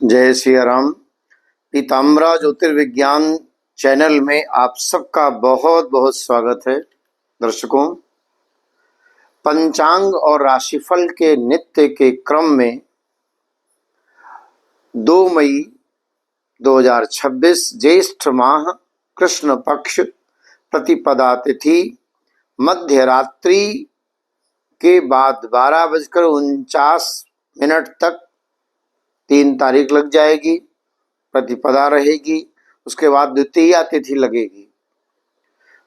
जय श्री राम। पीताम्बरा ज्योतिर्विज्ञान चैनल में आप सबका बहुत बहुत स्वागत है। दर्शकों, पंचांग और राशिफल के नित्य के क्रम में 2 मई 2026 ज्येष्ठ माह कृष्ण पक्ष प्रतिपदा तिथि मध्य रात्रि के बाद 12:49 तक 3 तारीख लग जाएगी, प्रतिपदा रहेगी। उसके बाद द्वितीया तिथि लगेगी।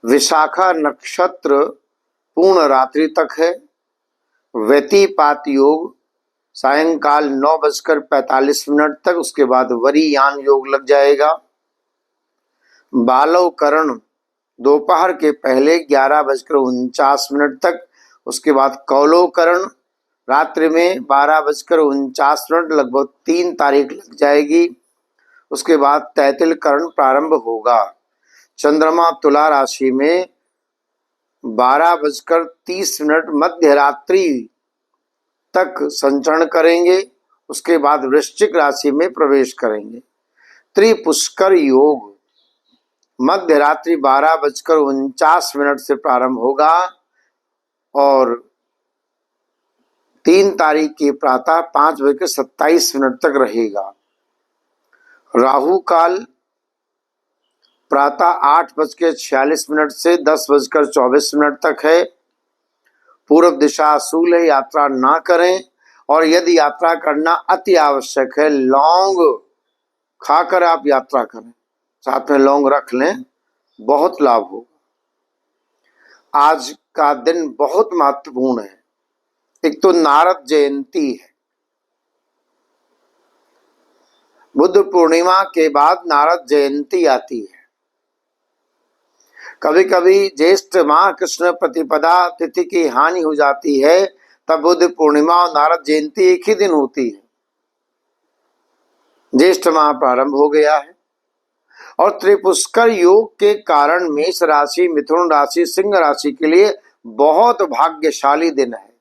विशाखा नक्षत्र पूर्ण रात्रि तक है। व्यतिपात योग सायंकाल 9:45 तक, उसके बाद वरीयान योग लग जाएगा। बालव करण दोपहर के पहले 11:49 तक, उसके बाद कौलव करण रात्रि में 12:49, लगभग 3 तारीख लग जाएगी। उसके बाद तैतिल करण प्रारंभ होगा। चंद्रमा तुला राशि में 12:30 मध्य रात्रि तक संचरण करेंगे। उसके बाद वृश्चिक राशि में प्रवेश करेंगे। त्रिपुष्कर योग मध्य रात्रि 12:49 से प्रारंभ होगा और 3 तारीख की प्रातः 5:27 तक रहेगा। राहु काल प्रातः 8:46 से 10:24 तक है। पूर्व दिशा अशूल है, यात्रा ना करें, और यदि यात्रा करना अति आवश्यक है, लौंग खाकर आप यात्रा करें, साथ में लौंग रख लें, बहुत लाभ होगा। आज का दिन बहुत महत्वपूर्ण है। एक तो नारद जयंती है। बुद्ध पूर्णिमा के बाद नारद जयंती आती है। कभी कभी ज्येष्ठ माह कृष्ण प्रतिपदा तिथि की हानि हो जाती है, तब बुद्ध पूर्णिमा और नारद जयंती एक ही दिन होती है। ज्येष्ठ माह प्रारंभ हो गया है और त्रिपुष्कर योग के कारण मेष राशि, मिथुन राशि, सिंह राशि के लिए बहुत भाग्यशाली दिन है।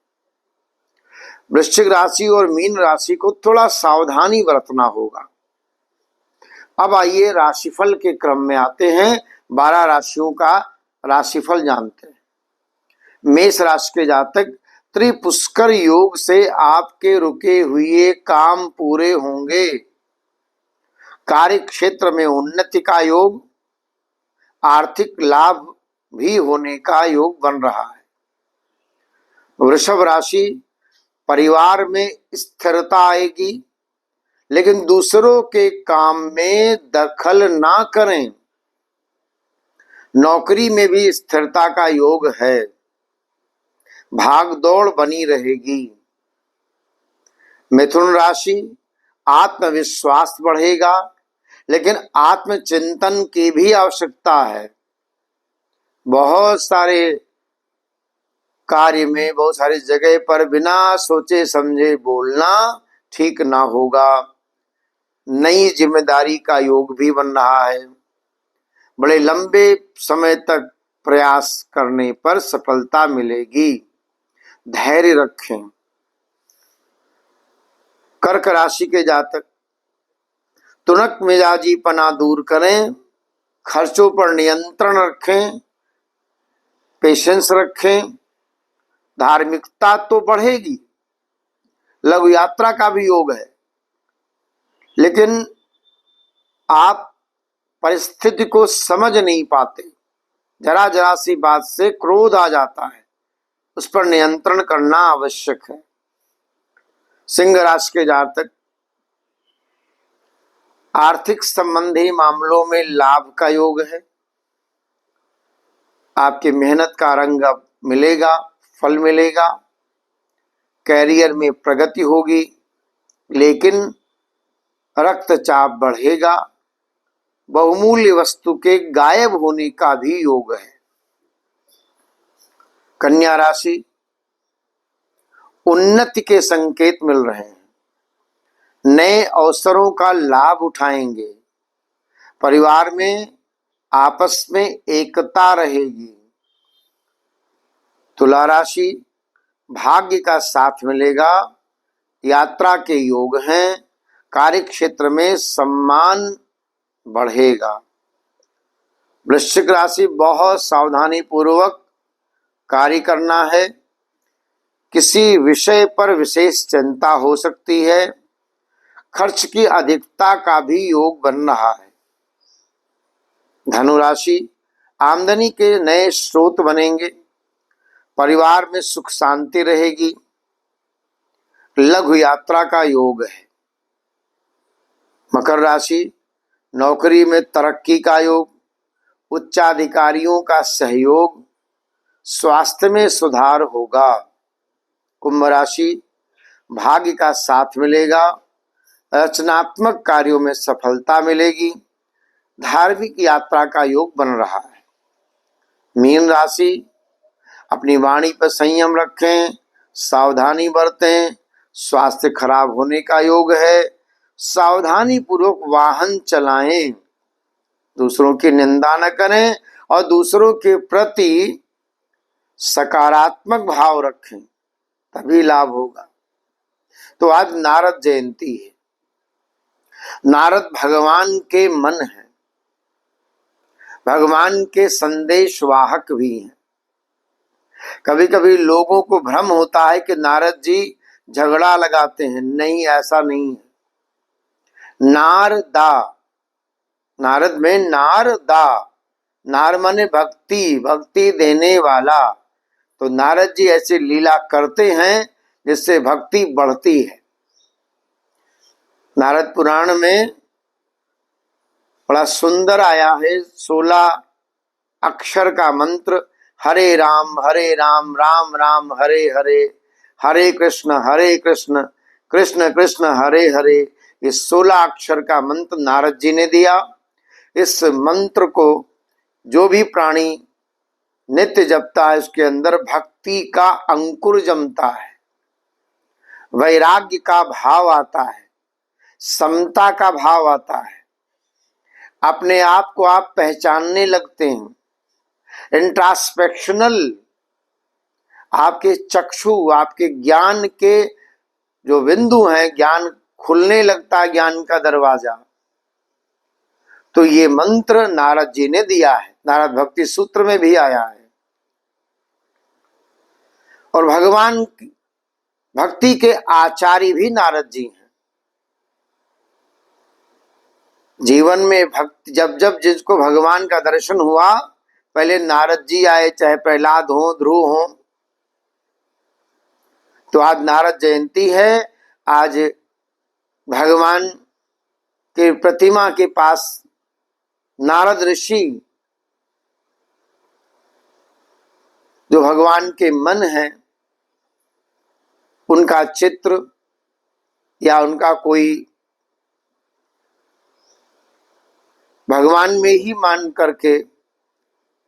वृश्चिक राशि और मीन राशि को थोड़ा सावधानी बरतना होगा। अब आइए राशिफल के क्रम में आते हैं। 12 राशियों का राशिफल जानते हैं। मेष राशि के जातक, त्रिपुष्कर योग से आपके रुके हुए काम पूरे होंगे। कार्य क्षेत्र में उन्नति का योग, आर्थिक लाभ भी होने का योग बन रहा है। वृषभ राशि, परिवार में स्थिरता आएगी, लेकिन दूसरों के काम में दखल ना करें। नौकरी में भी स्थिरता का योग है। भाग दौड़ बनी रहेगी। मिथुन राशि, आत्मविश्वास बढ़ेगा, लेकिन आत्मचिंतन की भी आवश्यकता है। बहुत सारे कार्य में, बहुत सारी जगह पर बिना सोचे समझे बोलना ठीक ना होगा। नई जिम्मेदारी का योग भी बन रहा है। बड़े लंबे समय तक प्रयास करने पर सफलता मिलेगी। धैर्य रखें। कर्क राशि के जातक, तुनक मिजाजीपना दूर करें, खर्चों पर नियंत्रण रखें, पेशेंस रखें। धार्मिकता तो बढ़ेगी, लघु यात्रा का भी योग है, लेकिन आप परिस्थिति को समझ नहीं पाते। जरा जरा सी बात से क्रोध आ जाता है, उस पर नियंत्रण करना आवश्यक है। सिंह राशि के जातक, आर्थिक संबंधी मामलों में लाभ का योग है। आपकी मेहनत का रंग अब मिलेगा, फल मिलेगा। कैरियर में प्रगति होगी, लेकिन रक्तचाप बढ़ेगा। बहुमूल्य वस्तु के गायब होने का भी योग है। कन्या राशि, उन्नति के संकेत मिल रहे हैं। नए अवसरों का लाभ उठाएंगे। परिवार में आपस में एकता रहेगी। तुला राशि, भाग्य का साथ मिलेगा। यात्रा के योग हैं। कार्य क्षेत्र में सम्मान बढ़ेगा। वृश्चिक राशि बहुत सावधानी पूर्वक कार्य करना है। किसी विषय पर विशेष चिंता हो सकती है। खर्च की अधिकता का भी योग बन रहा है। धनु राशि, आमदनी के नए स्रोत बनेंगे। परिवार में सुख शांति रहेगी। लघु यात्रा का योग है। मकर राशि, नौकरी में तरक्की का योग, उच्चाधिकारियों का सहयोग, स्वास्थ्य में सुधार होगा। कुंभ राशि, भाग्य का साथ मिलेगा। रचनात्मक कार्यों में सफलता मिलेगी। धार्मिक यात्रा का योग बन रहा है। मीन राशि, अपनी वाणी पर संयम रखें, सावधानी बरतें। स्वास्थ्य खराब होने का योग है। सावधानी पूर्वक वाहन चलाएं। दूसरों की निंदा न करें और दूसरों के प्रति सकारात्मक भाव रखें, तभी लाभ होगा। तो आज नारद जयंती है। नारद भगवान के मन है, भगवान के संदेश वाहक भी हैं। कभी कभी लोगों को भ्रम होता है कि नारद जी झगड़ा लगाते हैं। नहीं, ऐसा नहीं है। नारदा, नारद में नारदा, नार माने भक्ति, भक्ति देने वाला। तो नारद जी ऐसी लीला करते हैं जिससे भक्ति बढ़ती है। नारद पुराण में बड़ा सुंदर आया है 16 अक्षर का मंत्र, हरे राम राम राम हरे हरे, हरे कृष्ण कृष्ण कृष्ण हरे हरे। ये 16 अक्षर का मंत्र नारद जी ने दिया। इस मंत्र को जो भी प्राणी नित्य जपता है उसके अंदर भक्ति का अंकुर जमता है, वैराग्य का भाव आता है, समता का भाव आता है। अपने आप को आप पहचानने लगते हैं। इंट्रास्पेक्शनल आपके चक्षु, आपके ज्ञान के जो बिंदु हैं, ज्ञान खुलने लगता है, ज्ञान का दरवाजा। तो ये मंत्र नारद जी ने दिया है। नारद भक्ति सूत्र में भी आया है। और भगवान भक्ति के आचार्य भी नारद जी हैं। जीवन में भक्ति जब जब जिसको भगवान का दर्शन हुआ, पहले नारद जी आए, चाहे प्रहलाद हो, ध्रुव हो। तो आज नारद जयंती है। आज भगवान के प्रतिमा के पास नारद ऋषि, जो भगवान के मन है, उनका चित्र या उनका कोई भगवान में ही मान करके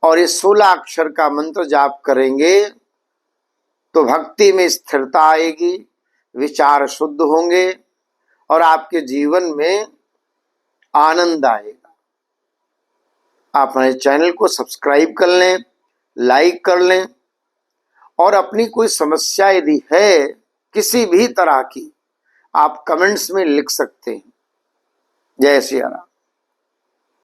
और इस 16 अक्षर का मंत्र जाप करेंगे तो भक्ति में स्थिरता आएगी, विचार शुद्ध होंगे और आपके जीवन में आनंद आएगा। आप हमारे चैनल को सब्सक्राइब कर लें, लाइक कर लें और अपनी कोई समस्या यदि है किसी भी तरह की, आप कमेंट्स में लिख सकते हैं। जय सिया राम।